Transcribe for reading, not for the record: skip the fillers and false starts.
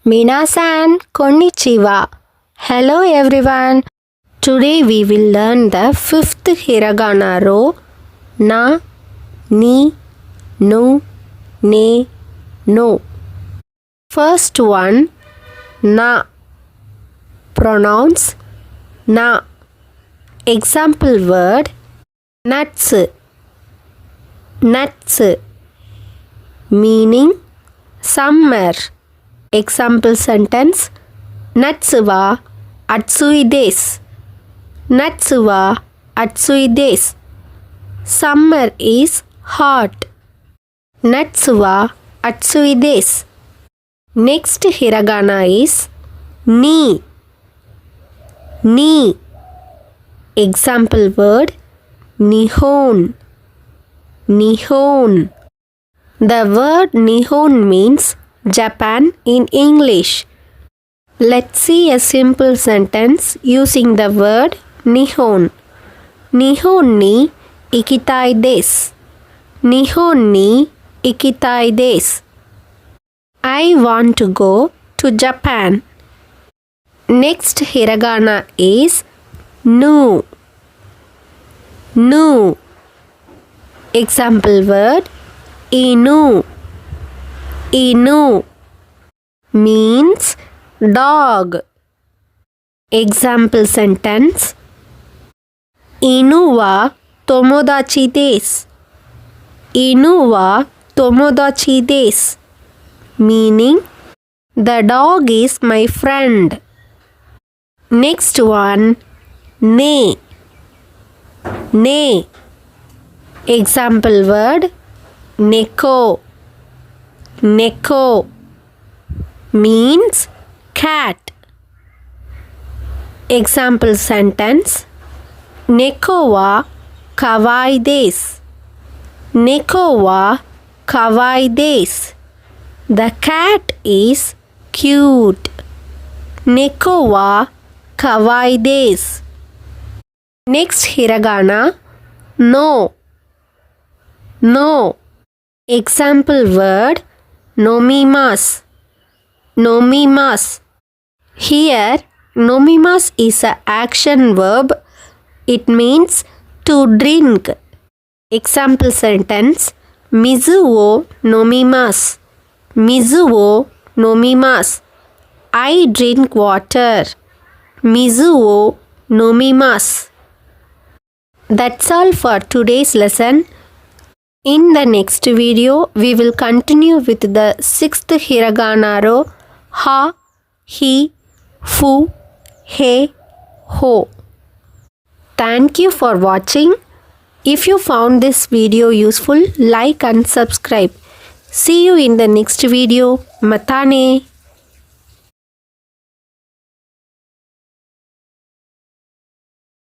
Minasan konnichiwa. Hello everyone. Today we will learn the fifth hiragana row na, ni, nu, ne, no. First one na. Pronounce na. Example word nuts. Nuts. Meaning summer. Example sentence nuts wa atsui desu. Nuts wa atsui desu. Summer is hot. Nuts wa atsui desu. Next hiragana is ni. Ni. Example word nihon. Nihon. The word nihon means Japan in English. Let's see a simple sentence using the word nihon. Nihon ni ikitai desu. Nihon ni ikitai desu. I want to go to Japan. Next hiragana is nu. Nu. Example word inu. Inu means dog. Example sentence inu wa tomodachi desu. Inu wa tomodachi desu. Meaning the dog is my friend. Next one ne. Ne. Example word neko. Neko means cat. Example sentence neko wa kawai desu. Neko wa kawai desu. The cat is cute. Neko wa kawai desu. Next hiragana no. No. Example word nomimasu. Nomimasu. Here nomimasu is an action verb. It means to drink. Example sentence mizu wo nomimasu. Mizu wo nomimasu. I drink water. Mizu wo nomimasu. That's all for today's lesson. In the next video, we will continue with the sixth hiragana row ha, hi, fu, he, ho. Thank you for watching. If you found this video useful, like and subscribe. See you in the next video. Matane.